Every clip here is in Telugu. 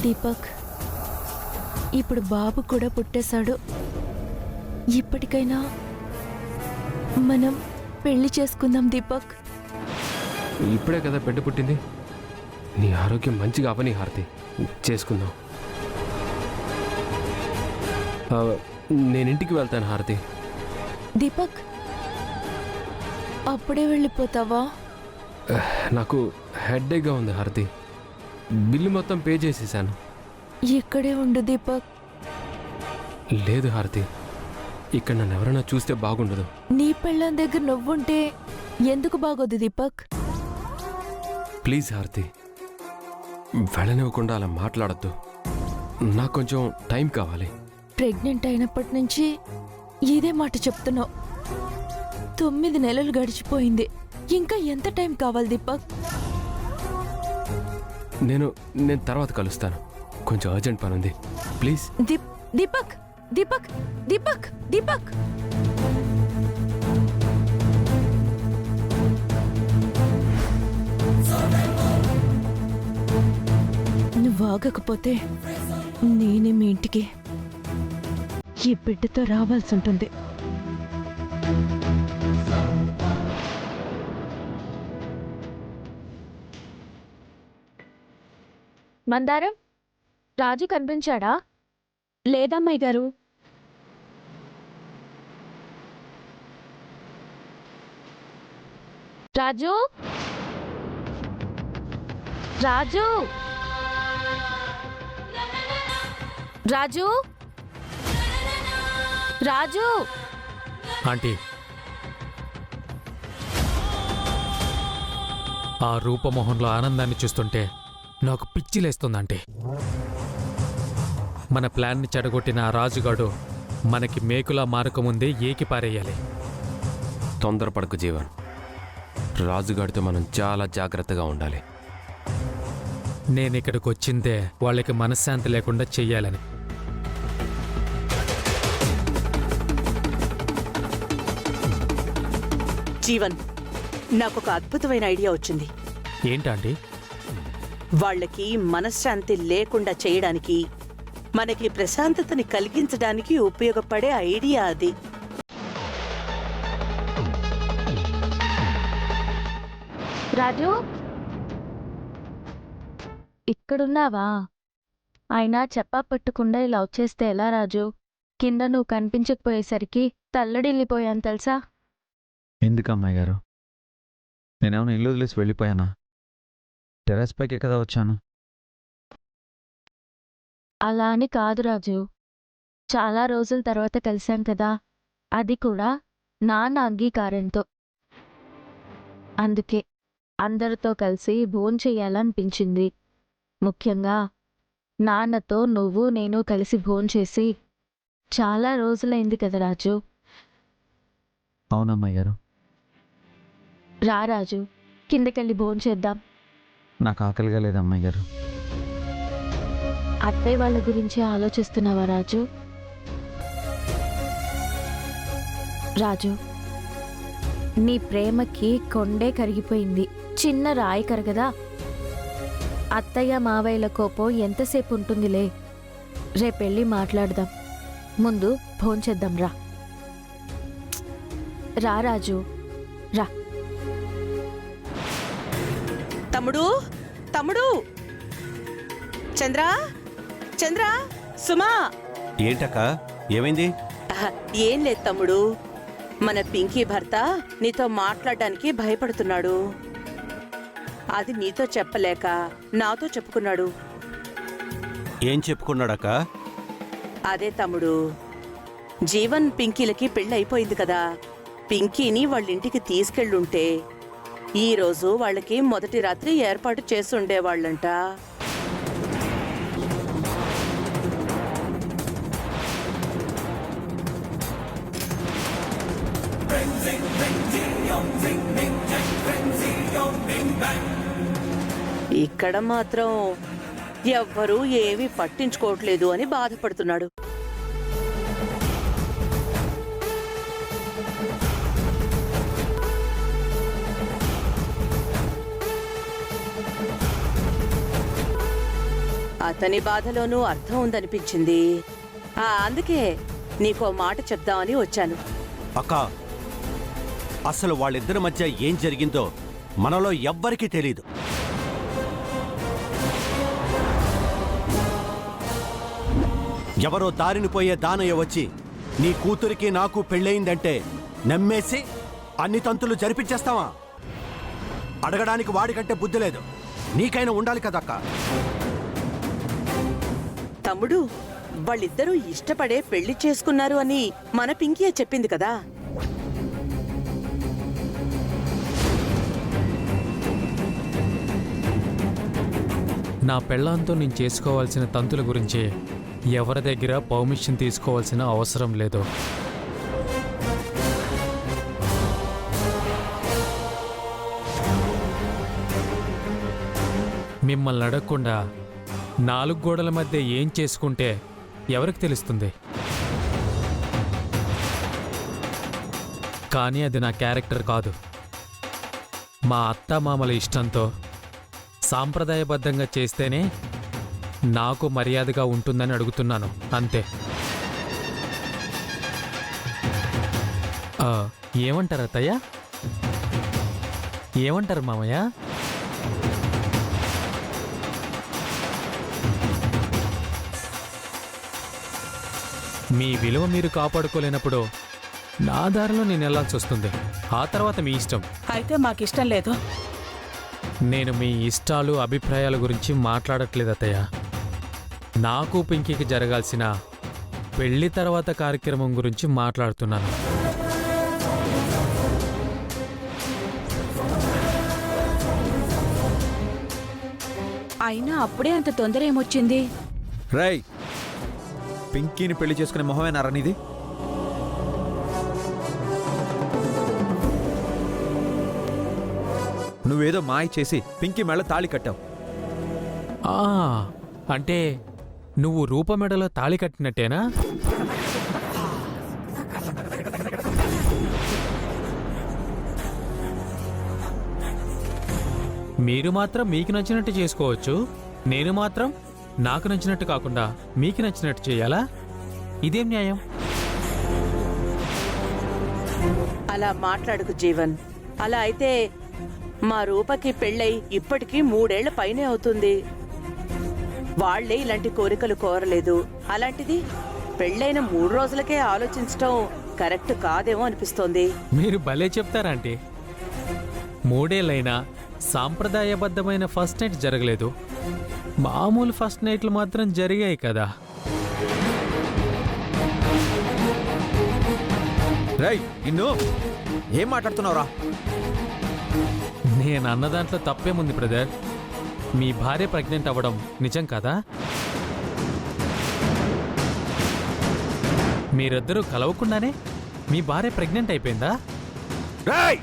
దీపక్, ఇప్పుడు బాబు కూడా పుట్టేశాడు. ఇప్పటికైనా మనం పెళ్లి చేసుకుందాం దీపక్. ఇప్పుడే కదా బిడ్డ పుట్టింది. నీ ఆరోగ్యం మంచిగా అవని హారతి, చేసుకుందాం. నేను ఇంటికి వెళ్తాను హారతి. దీపక్, అప్పుడే వెళ్ళిపోతావా? నాకు హెడ్ఏక్గా ఉంది హారతి. బిల్లు మొత్తం పే చేసేసాను. ఇక్కడే ఉండు దీపక్. లేదు హారతి, ఇక్కడ నన్ను ఎవరైనా చూస్తే బాగుండదు. నీ పెళ్ళాం దగ్గర నువ్వుంటే ఎందుకు బాగోదు దీపక్? ప్లీజ్ హారతి, వెళ్ళనివ్వకుండా అలా మాట్లాడద్దు. నాకు కొంచెం టైం కావాలి. ప్రెగ్నెంట్ అయినప్పటి నుంచి ఇదే మాట చెప్తున్నావు. 9 నెలలు గడిచిపోయింది. ఇంకా ఎంత టైం కావాలి దీపక్? నేను తర్వాత కలుస్తాను. కొంచెం అర్జెంట్ పని ఉంది. ప్లీజ్. దీపక్ దీపక్ దీపక్ దీపక్ నువ్వు ఆగకపోతే నేనే మీ ఇంటికి ఈ బిడ్డతో రావాల్సి ఉంటుంది. మందారం, రాజు కనిపించాడా? లేదమ్మాయి గారు. రాజు, రాజు, రాజు, రాజు. ఆంటీ, ఆ రూపమోహన్లో ఆనందాన్ని చూస్తుంటే నాకు పిచ్చిలేస్తుందంటే. మన ప్లాన్ని చెడగొట్టిన ఆ రాజుగాడు మనకి మేకులా మారకముందే ఏకి పారేయాలి. తొందరపడకు జీవన్. రాజుగాడితో మనం చాలా జాగ్రత్తగా ఉండాలి. నేనిక్కడికి వచ్చిందే వాళ్ళకి మనశ్శాంతి లేకుండా చెయ్యాలని. జీవన్, నాకొక అద్భుతమైన ఐడియా వచ్చింది. ఏంటండి? వాళ్ళకి మనశ్శాంతి లేకుండా చేయడానికి, మనకి ప్రశాంతతని కలిగించడానికి ఉపయోగపడే ఐడియా అది. రాజు, ఇక్కడున్నావా? అయినా చెప్పా పట్టకుండా ఇలా వచ్చేస్తే ఎలా రాజు? కింద నువ్వు కనిపించకపోయేసరికి తల్లడిల్లిపోయాను తెలుసా? ఎందుకు అమ్మాయి గారు? నేనేమైనా ఇల్లు వదిలేసి వెళ్ళిపోయానా? టెర్రస్ పైకి కదా వచ్చాను. అలా అని కాదు రాజు. చాలా రోజుల తర్వాత కలిశాం కదా, అది కూడా నాన్న అంగీకారంతో. అందుకే అందరితో కలిసి భోంచెయ్యాలనిపించింది. ముఖ్యంగా నాన్నతో నువ్వు నేను కలిసి భోంచేసి చాలా రోజులైంది కదా రాజు. అవునమ్మాయి గారు. రా రాజు, కిందకెళ్ళి భోంచేద్దాం. నాకు ఆకలిగా లేదు అమ్మాయి గారు. అత్తయ్య వాళ్ళ గురించి ఆలోచిస్తున్నావా రాజు? రాజు, నీ ప్రేమకి కొండే కరిగిపోయింది, చిన్న రాయి కరగదా? అత్తయ్య మావయ్యల కోపం ఎంతసేపు ఉంటుందిలే. రేపెళ్ళి మాట్లాడదాం. ముందు భోంచేద్దాం రా. రా రాజు, రా. తమ్ముడు, తమ్ముడు, చంద్ర, చంద్ర, సుమా. ఏంటక్క, ఏమైంది? ఏం లేదు తమ్ముడు, మన పింకీ భర్త నీతో మాట్లాడడానికి భయపడుతున్నాడు. అది నీతో చెప్పలేక నాతో చెప్పుకున్నాడు. ఏం చెప్పుకున్నాడక్క? అదే తమ్ముడు, జీవన్ పింకీలకి పెళ్ళి అయిపోయింది కదా. పింకీని వాళ్ళింటికి తీసుకెళ్ళుంటే ఈరోజు వాళ్ళకి మొదటి రాత్రి ఏర్పాటు చేసుండేవాళ్ళంట. ఇక్కడ మాత్రం ఎవ్వరూ ఏమీ పట్టించుకోవట్లేదు అని బాధపడుతున్నాడు. అతని బాధలోనూ అర్థం ఉందనిపించింది. అందుకే నీకో మాట చెప్దామని వచ్చాను. అక్క, అసలు వాళ్ళిద్దరి మధ్య ఏం జరిగిందో మనలో ఎవ్వరికీ తెలీదు. ఎవరో దారిని పోయే దానయ్య వచ్చి నీ కూతురికి నాకు పెళ్ళయిందంటే నమ్మేసి అన్ని తంతులు జరిపించేస్తావా? అడగడానికి వాడికంటే బుద్ధి లేదు, నీకైనా ఉండాలి కదక్క. తమ్ముడు, వాళ్ళిద్దరూ ఇష్టపడే పెళ్లి చేసుకున్నారు అని మన పింకీయే చెప్పింది కదా. నా పెళ్ళాంతో నేను చేసుకోవాల్సిన తంతుల గురించి ఎవరి దగ్గర పర్మిషన్ తీసుకోవాల్సిన అవసరం లేదు. మిమ్మల్ని అడగకుండా 4 గోడల మధ్య ఏం చేసుకుంటే ఎవరికి తెలుస్తుంది? కానీ అది నా క్యారెక్టర్ కాదు. మా అత్తామామల ఇష్టంతో సాంప్రదాయబద్ధంగా చేస్తేనే నాకు మర్యాదగా ఉంటుందని అడుగుతున్నాను, అంతే. ఏమంటారు అత్తయ్య? ఏమంటారు మామయ్య? మీ విలువ మీరు కాపాడుకోలేనప్పుడు నా దారిలో నేను వెళ్ళాల్సి వస్తుంది. ఆ తర్వాత మీ ఇష్టం. అయితే మాకిష్టం లేదు. నేను మీ ఇష్టాలు అభిప్రాయాల గురించి మాట్లాడట్లేదు అత్తయ్య. నాకు పింకీకి జరగాల్సిన పెళ్లి తర్వాత కార్యక్రమం గురించి మాట్లాడుతున్నాను. అయినా అప్పుడే అంత తొందర ఏమొచ్చింది? రై, పింకీని పెళ్లి చేసుకునే మొహమేనారా నీది? నువ్వేదో మాయ చేసి పింకీ మెళ్ళ తాళి కట్టావు. అంటే నువ్వు రూపమెడలో తాళి కట్టినట్టేనా? మీరు మాత్రం మీకు నచ్చినట్టు చేసుకోవచ్చు, నేను మాత్రం నాకు నచ్చినట్టు కాకుండా మీకు నచ్చినట్టు చేయాలా? ఇదేం న్యాయం? అలా మాట్లాడుకు జీవన్. అలా అయితే మా రూపకి పెళ్ళై ఇప్పటికీ 3 ఏళ్ల పైనే అవుతుంది. వాళ్లే ఇలాంటి కోరికలు కోరలేదు. అలాంటిది పెళ్ళైన 3 రోజులకే ఆలోచించటం కరెక్ట్ కాదేమో అనిపిస్తోంది. మీరు భలే చెప్తారంటే. 3 ఏళ్ళైనా సాంప్రదాయబద్ధమైన ఫస్ట్ నైట్ జరగలేదు, మామూలు ఫస్ట్ నైట్లు మాత్రం జరిగాయి కదా. రై, నిన్ను ఏం మాట్లాడుతున్నావురా? నేను అన్న దాంట్లో తప్పేముంది బ్రదర్? మీ భార్య ప్రెగ్నెంట్ అవ్వడం నిజం కదా? మీరిద్దరూ కలవకుండానే మీ భార్య ప్రెగ్నెంట్ అయిపోయిందా? రేయ్!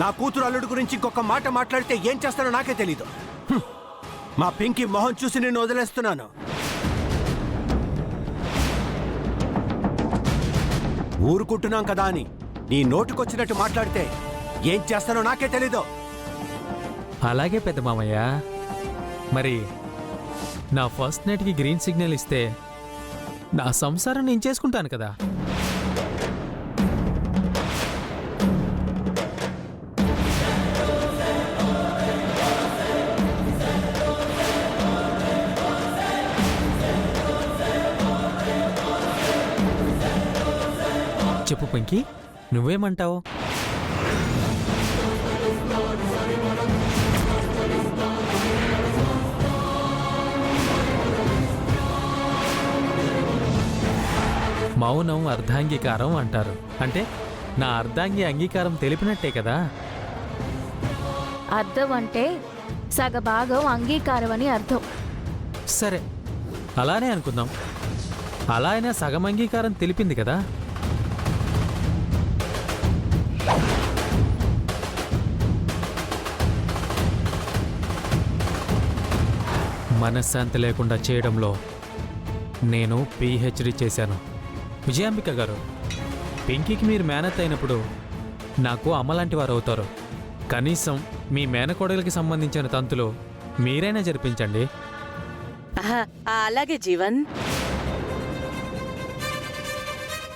నా కూతురు అల్లుడు గురించి ఇంకొక మాట మాట్లాడితే ఏం చేస్తానో నాకే తెలీదు. మా పింకీ మొహం చూసి నేను వదిలేస్తున్నాను. ఊరుకుంటున్నాం కదా అని నీ నోటుకొచ్చినట్టు మాట్లాడితే ఏం చేస్తానో నాకే తెలీదు. అలాగే పెద్ద మామయ్య. మరి నా ఫస్ట్ నైట్కి గ్రీన్ సిగ్నల్ ఇస్తే నా సంసారం నేను చేసుకుంటాను కదా. చెప్పు పింకీ, నువ్వేమంటావు? మౌనం అర్ధాంగీకారం అంటారు. అంటే నా అర్ధాంగి అంగీకారం తెలిపినట్టే కదా. అర్థం అంటే సగభాగం అంగీకారం అని అర్థం. సరే, అలానే అనుకుందాం. అలా అయినా సగం అంగీకారం తెలిపింది కదా. మనశ్శాంతి లేకుండా చేయడంలో నేను పిహెచ్డి చేశాను. విజయాంబిక గారు, పింకీకి మీరు మేనత్ అయినప్పుడు నాకు అమ్మలాంటి వారు అవుతారు. కనీసం మీ మేనకోడలికి సంబంధించిన తంతులు మీరైనా జరిపించండి. ఆహా, అలాగే జీవన్.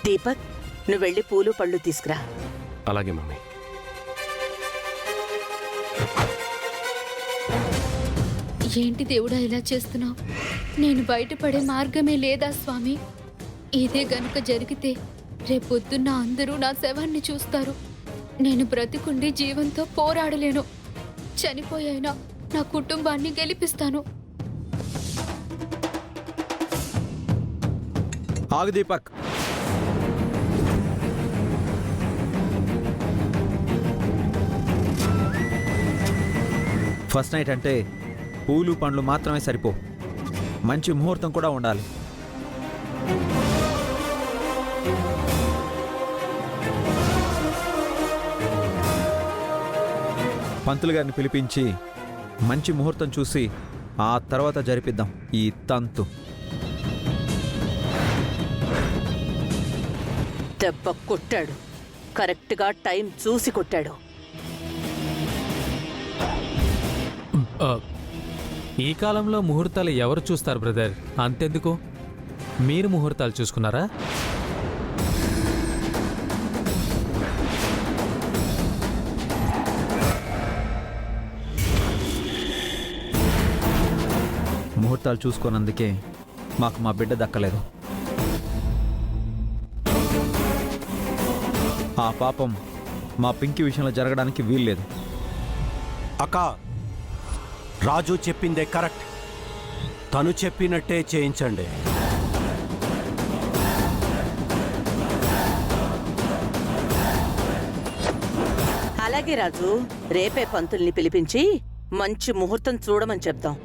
దీపక్, నువ్వు వెళ్ళి పూలు పళ్ళు తీసుకురా. అలాగే మమ్మీ. ఏంటి దేవుడా ఇలా చేస్తున్నావు? నేను బయటపడే మార్గమే లేదా స్వామి? ఇదే గనుక జరిగితే రేపొద్దున్న అందరూ నా శవాన్ని చూస్తారు. నేను బ్రతికుండి జీవంతో పోరాడలేను. చనిపోయైనా నా కుటుంబాన్ని గెలిపిస్తాను. ఆగు దీపక్. ఫస్ట్ నైట్ అంటే పూలు పండ్లు మాత్రమే సరిపో, మంచి ముహూర్తం కూడా ఉండాలి. పంతులు గారిని పిలిపించి మంచి ముహూర్తం చూసి ఆ తర్వాత జరిపిద్దాం ఈ తంతు. దెబ్బ కొట్టాడు, కరెక్ట్గా టైం చూసి కొట్టాడు. ఈ కాలంలో ముహూర్తాలు ఎవరు చూస్తారు బ్రదర్? అంతెందుకు, మీరు ముహూర్తాలు చూసుకున్నారా? ముహూర్తాలు చూసుకోనందుకే మాకు మా బిడ్డ దక్కలేదు. ఆ పాపం మా పింకీ విషయంలో జరగడానికి వీల్లేదు. అక్క, రాజు చెప్పిందే కరెక్ట్. తను చెప్పినట్టే చేయించండి. అలాగే రాజు, రేపే పంతుల్ని పిలిపించి మంచి ముహూర్తం చూడమని చెప్దాం.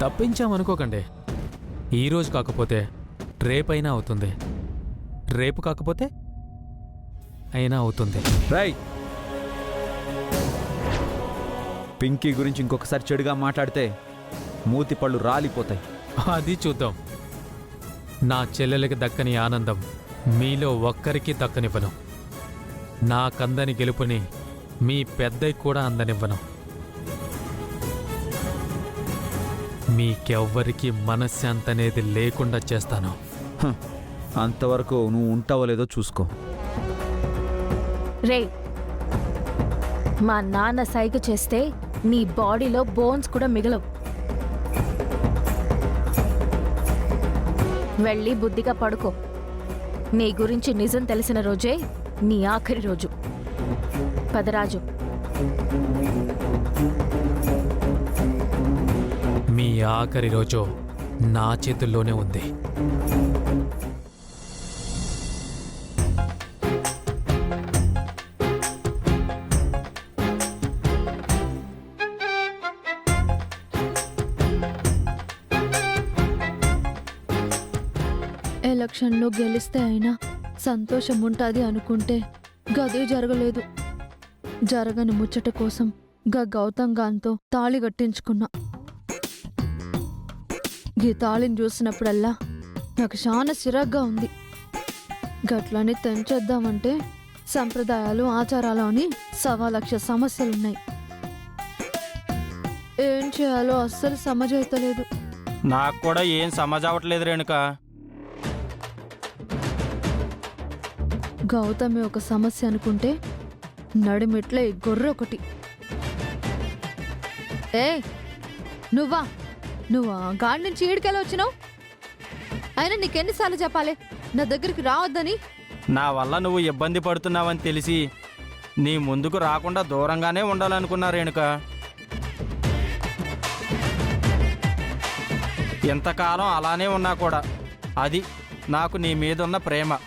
తప్పించామనుకోకండి. ఈరోజు కాకపోతే రేపైనా అవుతుంది, రేపు కాకపోతే అయినా అవుతుంది. రై, పింకీ గురించి ఇంకొకసారి చెడుగా మాట్లాడితే మూతి పళ్ళు రాలిపోతాయి. అది చూద్దాం. నా చెల్లెలకి దక్కని ఆనందం మీలో ఒక్కరికి దక్కనివ్వను. నా కందని గెలుపుని మీ పెద్దయ్య కూడా అందనివ్వను. మీకెవ్వరికి మనశ్శాంతి అనేది లేకుండా చేస్తాను. అంతవరకు నువ్వు ఉంటావో లేదో చూసుకో. రే, మా నాన్న సైగ చేస్తే నీ బాడీలో బోన్స్ కూడా మిగలవు. వెళ్ళి బుద్ధిగా పడుకో. నీ గురించి నిజం తెలిసిన రోజే నీ ఆఖరి రోజు. పదరాజు. మీ ఆఖరి రోజు నా చేతుల్లోనే ఉంది. ఎలక్షన్లో గెలిస్తే అయినా సంతోషం ఉంటుంది అనుకుంటే గదే జరగలేదు. జరగని ముచ్చట కోసం గౌతమ్ గాంతో తాళి కట్టించుకున్నా. ఈ తాళిని చూసినప్పుడల్లా నాకు చాలా చిరాగ్గా ఉంది. గట్లని తెంచేద్దామంటే సంప్రదాయాలు ఆచారాలు అని 1,00,000 సమస్యలున్నాయి. ఏం చేయాలో అస్సలు సమజైతలేదు. నాకు కూడా ఏం సమజావట్లేదు రేణుక. గౌతమి ఒక సమస్య అనుకుంటే నడిమిట్లే గొర్రె ఒకటి. నువ్వా గాడి నుంచి ఈడికెలా వచ్చినావు? అయినా నీకెన్నిసార్లు చెప్పాలి నా దగ్గరికి రావద్దని? నా వల్ల నువ్వు ఇబ్బంది పడుతున్నావని తెలిసి నీ ముందుకు రాకుండా దూరంగానే ఉండాలనుకున్నా రేణుక. ఎంతకాలం అలానే ఉన్నా కూడా అది నాకు నీ మీదున్న ప్రేమ.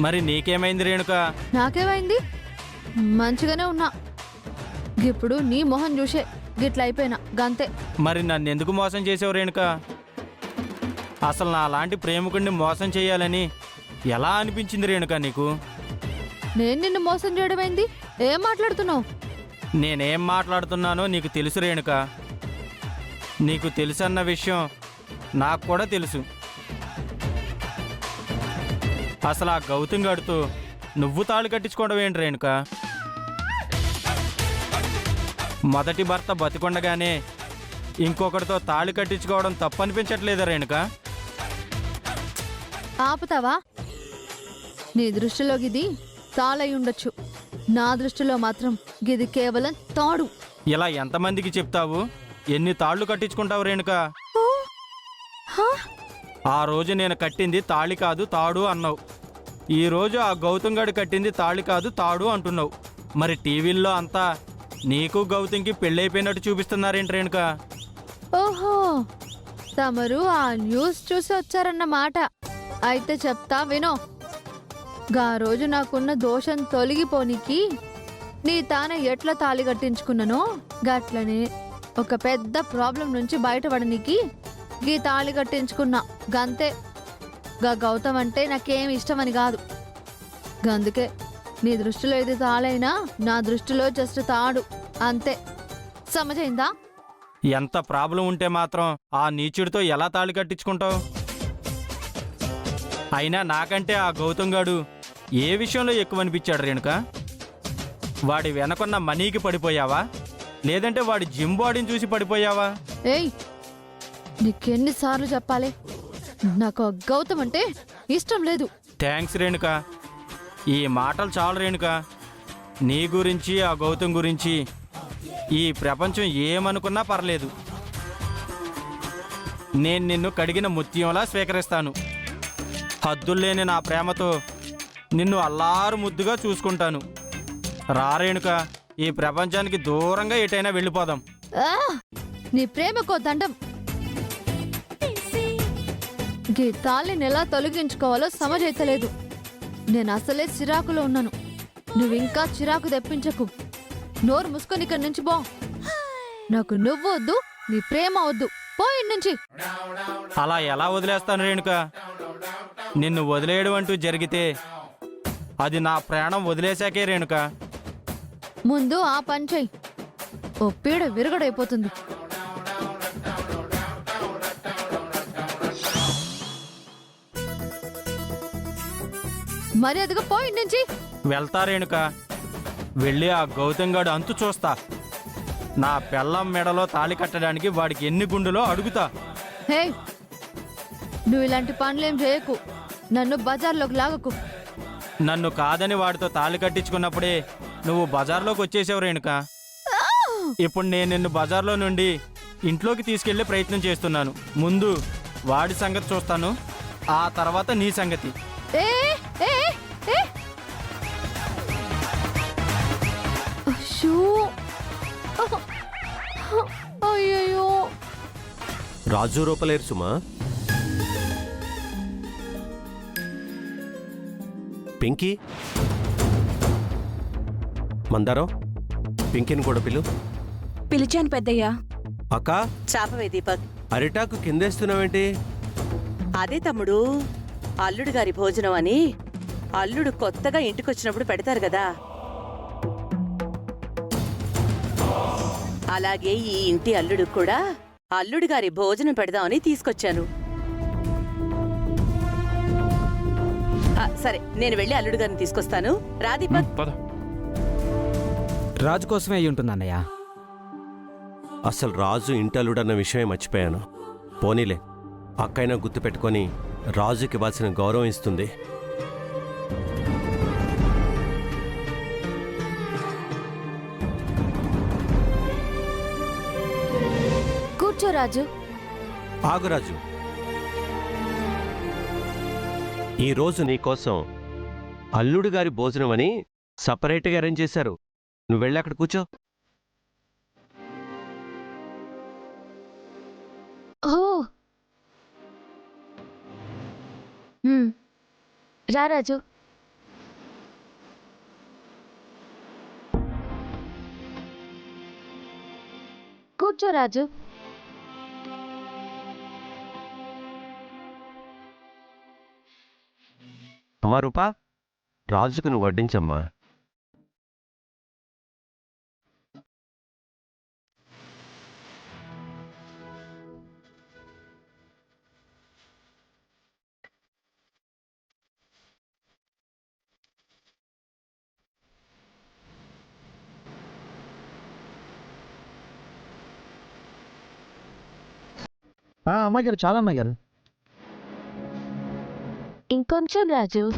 మరి నీకేమైంది రేణుక? నాకేమైంది? మంచిగానే ఉన్నా. ఇప్పుడు నీ మొహం చూసే గిట్ల అయిపోయినా గంతే. మరి నన్ను ఎందుకు మోసం చేసావు రేణుక? అసలు నా లాంటి ప్రేమికుడిని మోసం చేయాలని ఎలా అనిపించింది రేణుక నీకు? నేను నిన్ను మోసం చేయడమైంది? ఏం మాట్లాడుతున్నావు? నేనేం మాట్లాడుతున్నానో నీకు తెలుసు రేణుక. నీకు తెలుసన్న విషయం నాకు కూడా తెలుసు. అసలు ఆ గౌతమ్ గడుతూ నువ్వు తాళి కట్టించుకోవడం ఏంటి రేణుక? మొదటి భర్త బతికొండగానే ఇంకొకటితో తాళి కట్టించుకోవడం తప్పు అనిపించట్లేదా రేణుక? ఆపుతావా? నీ దృష్టిలో గిది తాళై ఉండొచ్చు, నా దృష్టిలో మాత్రం గిది కేవలం తాడు. ఇలా ఎంతమందికి చెప్తావు? ఎన్ని తాళ్ళు కట్టించుకుంటావు రేణుక? ఆ రోజు నేను కట్టింది తాళి కాదు తాడు అన్నావు. ఈరోజు ఆ గౌతమ్ గడు కట్టింది తాళి కాదు తాడు అంటున్నావు. మరి టీవీల్లో అంతా నీకు గౌతమ్కి పెళ్ళైపోయినట్టు చూపిస్తున్నారేంటి రేణుక? ఓహో, తమరు ఆ న్యూస్ చూసి వచ్చారన్నమాట. అయితే చెప్తా వినో. గా రోజు నాకున్న దోషం తొలగిపోనికి నీ తాన ఎట్లా తాళి కట్టించుకున్నానో గట్లనే ఒక పెద్ద ప్రాబ్లం నుంచి బయటపడనికి గీ తాళి కట్టించుకున్నా. గంతే. గా గౌతమ్ అంటే నాకేం ఇష్టమని కాదు. గందుకే నీ దృష్టిలో ఇది తాళైనా నా దృష్టిలో జస్ట్ తాడు అంతే. సమజైందా? ఎంత ప్రాబ్లం ఉంటే మాత్రం ఆ నీచుడితో ఎలా తాళి కట్టించుకుంటావు? అయినా నాకంటే ఆ గౌతమ్ గాడు ఏ విషయంలో ఎక్కువ అనిపించాడు రేణుక? వాడి వెనకున్న మనీకి పడిపోయావా, లేదంటే వాడి జిమ్ బాడీని చూసి పడిపోయావా? ఏయ్, నీకెన్నిసార్లు చెప్పాలి? నాకు ఆ గౌతమ్ అంటే ఇష్టం లేదు. థ్యాంక్స్ రేణుక, ఈ మాటలు చాలు రేణుక. నీ గురించి ఆ గౌతమ్ గురించి ఈ ప్రపంచం ఏమనుకున్నా పర్లేదు. నేను నిన్ను కడిగిన ముత్యంలా స్వీకరిస్తాను. హద్దుల్లేని నా ప్రేమతో నిన్ను అల్లారు ముద్దుగా చూసుకుంటాను. రా రేణుక, ఈ ప్రపంచానికి దూరంగా ఎటైనా వెళ్ళిపోదాం. ఆ, నీ ప్రేమకో దండం. గీ తాళిని ఎలా తొలగించుకోవాలో సమజైతలేదు. నేను అసలే చిరాకులో ఉన్నాను. నువ్వింకా చిరాకు తెప్పించకు. నోరు మూసుకొని ఇక్కడి నుంచి పో. నాకు నువ్వు వద్దు, నీ ప్రేమ వద్దు. పో ఇన్నుంచి. అలా ఎలా వదిలేస్తాను రేణుక? నిన్ను వదిలేయడం అంటూ జరిగితే అది నా ప్రాణం వదిలేశాకే రేణుక. ముందు ఆ పని చెయ్యి. ఓ పీడ విరగడైపోతుంది. మర్యాదగా పో ఇన్నుంచి. వెళ్తా రేణుక, వెళ్ళి ఆ గౌతమ్ గాడు అంతు చూస్తా. నా పెళ్ళం మెడలో తాళి కట్టడానికి వాడికి ఎన్ని గుండులో అడుగుతా. హే, నువ్వు ఇలాంటి పనులేం చేయకు. నన్ను బజార్లోకి లాగకు. నన్ను కాదని వాడితో తాళి కట్టించుకున్నప్పుడే నువ్వు బజార్లోకి వచ్చేసావు రేణుక. ఇప్పుడు నేను నిన్ను బజార్లో నుండి ఇంట్లోకి తీసుకెళ్లే ప్రయత్నం చేస్తున్నాను. ముందు వాడి సంగతి చూస్తాను, ఆ తర్వాత నీ సంగతి. ఏ ఏ ఏ అయ్యో, అయ్యయ్యో. రాజు రూపలేరు సుమా. పింకీ, మందారం, పింకీని కూడా పిలు. పిలిచాను పెద్దయ్యా. అక్క, చాపవే దీపక్. అరిటాకు కిందేస్తున్నావేంటి? అదే తమ్ముడు, అల్లుడు గారి భోజనం అని అల్లుడు కొత్తగా ఇంటికొచ్చినప్పుడు పెడతారు కదా. అలాగే ఈ ఇంటి అల్లుడు కూడా అల్లుడు గారి భోజనం పెడదామని తీసుకొచ్చాను. సరే, నేను వెళ్ళి అల్లుడు గారిని తీసుకొస్తాను. రా దీపక్. పద. రాజు కోసమే అయి ఉంటుంది అన్నయ్య. అసలు రాజు ఇంటల్లుడన్న విషయమే మర్చిపోయాను. పోనీలే, అక్కైనా గుర్తుపెట్టుకొని రాజుకి ఇవ్వాల్సిన గౌరవం ఇస్తుంది. కూర్చో రాజు. ఆగు రాజు, ఈరోజు నీకోసం అల్లుడు గారి భోజనం అని సపరేట్గా అరేంజ్ చేశారు. నువ్వు వెళ్ళి అక్కడ కూర్చో. ఓ, రా రాజు. కూర్చో రాజు. అమ్మా రూపా, రాజుకు నువ్వు వడ్డించమ్మా. అమ్మాయి గారు, చాలా అమ్మాయి గారు. ఇంకొంచెం రాజు